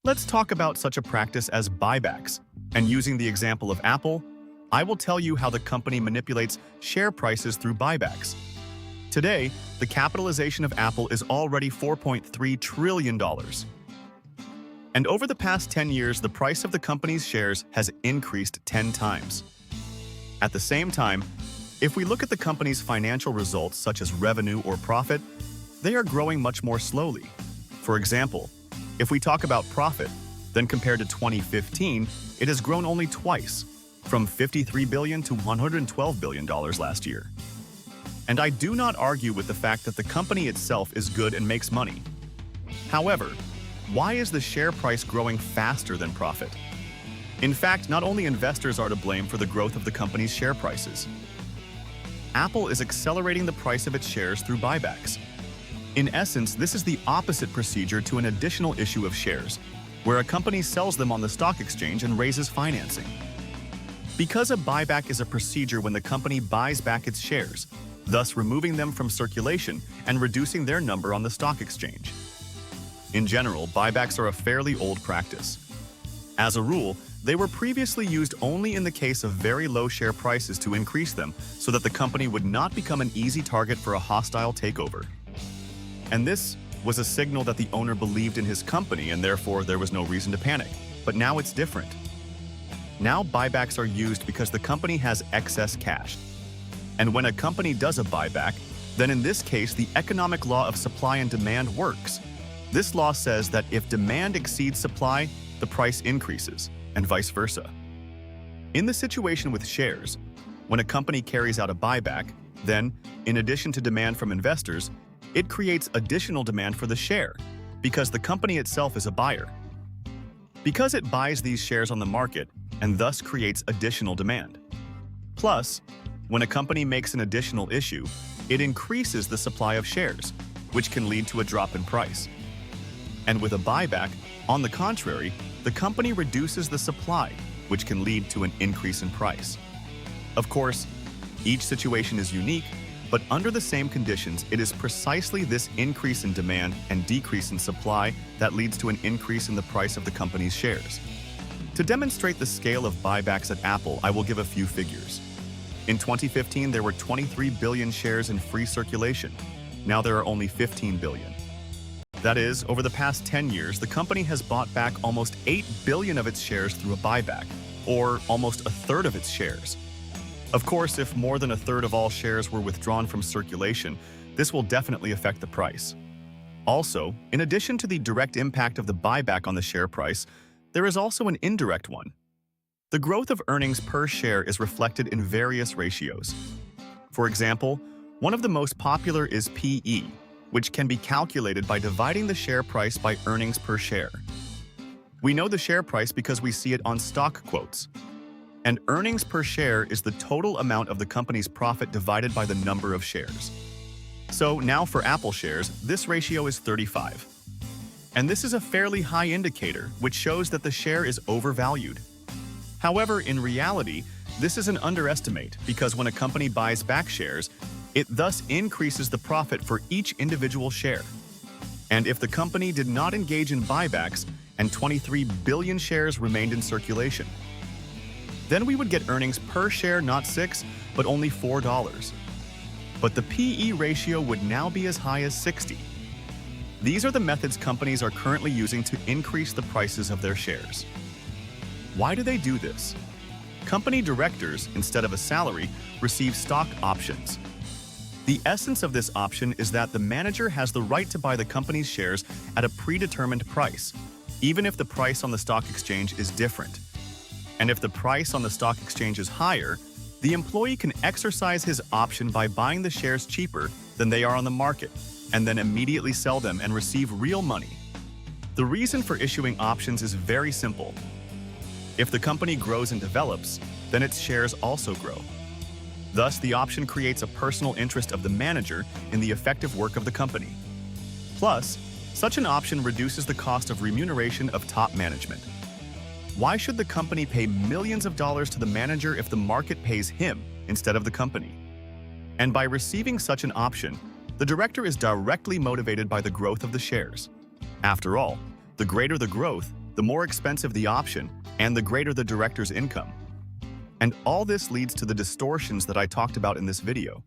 Let's talk about such a practice as buybacks. And using the example of Apple, I will tell you how the company manipulates share prices through buybacks. Today, the capitalization of Apple is already $4.3 trillion. And over the past 10 years, the price of the company's shares has increased 10 times. At the same time, if we look at the company's financial results such as revenue or profit, they are growing much more slowly. For example, if we talk about profit, then compared to 2015, it has grown only twice, from $53 billion to $112 billion last year. And I do not argue with the fact that the company itself is good and makes money. However, why is the share price growing faster than profit? In fact, not only investors are to blame for the growth of the company's share prices. Apple is accelerating the price of its shares through buybacks. In essence, this is the opposite procedure to an additional issue of shares, where a company sells them on the stock exchange and raises financing. Because a buyback is a procedure when the company buys back its shares, thus removing them from circulation and reducing their number on the stock exchange. In general, buybacks are a fairly old practice. As a rule, they were previously used only in the case of very low share prices to increase them so that the company would not become an easy target for a hostile takeover. And this was a signal that the owner believed in his company and therefore there was no reason to panic. But now it's different. Now buybacks are used because the company has excess cash. And when a company does a buyback, then in this case the economic law of supply and demand works. This law says that if demand exceeds supply, the price increases, and vice versa. In the situation with shares, when a company carries out a buyback, then, in addition to demand from investors, it creates additional demand for the share, because the company itself is a buyer. Because it buys these shares on the market, and thus creates additional demand. Plus, when a company makes an additional issue, it increases the supply of shares, which can lead to a drop in price. And with a buyback, on the contrary, the company reduces the supply, which can lead to an increase in price. Of course, each situation is unique, but under the same conditions, it is precisely this increase in demand and decrease in supply that leads to an increase in the price of the company's shares. To demonstrate the scale of buybacks at Apple, I will give a few figures. In 2015, there were 23 billion shares in free circulation. Now there are only 15 billion. That is, over the past 10 years, the company has bought back almost 8 billion of its shares through a buyback, or almost a third of its shares. Of course, if more than a third of all shares were withdrawn from circulation, this will definitely affect the price. Also, in addition to the direct impact of the buyback on the share price, there is also an indirect one. The growth of earnings per share is reflected in various ratios. For example, one of the most popular is PE, which can be calculated by dividing the share price by earnings per share. We know the share price because we see it on stock quotes. And earnings per share is the total amount of the company's profit divided by the number of shares. So now for Apple shares, this ratio is 35. And this is a fairly high indicator, which shows that the share is overvalued. However, in reality, this is an underestimate because when a company buys back shares, it thus increases the profit for each individual share. And if the company did not engage in buybacks and 23 billion shares remained in circulation, then we would get earnings per share not $6, but only $4. But the PE ratio would now be as high as 60. These are the methods companies are currently using to increase the prices of their shares. Why do they do this? Company directors, instead of a salary, receive stock options. The essence of this option is that the manager has the right to buy the company's shares at a predetermined price, even if the price on the stock exchange is different. And if the price on the stock exchange is higher, the employee can exercise his option by buying the shares cheaper than they are on the market, and then immediately sell them and receive real money. The reason for issuing options is very simple. If the company grows and develops, then its shares also grow. Thus, the option creates a personal interest of the manager in the effective work of the company. Plus, such an option reduces the cost of remuneration of top management. Why should the company pay millions of dollars to the manager if the market pays him instead of the company? And by receiving such an option, the director is directly motivated by the growth of the shares. After all, the greater the growth, the more expensive the option and the greater the director's income. And all this leads to the distortions that I talked about in this video.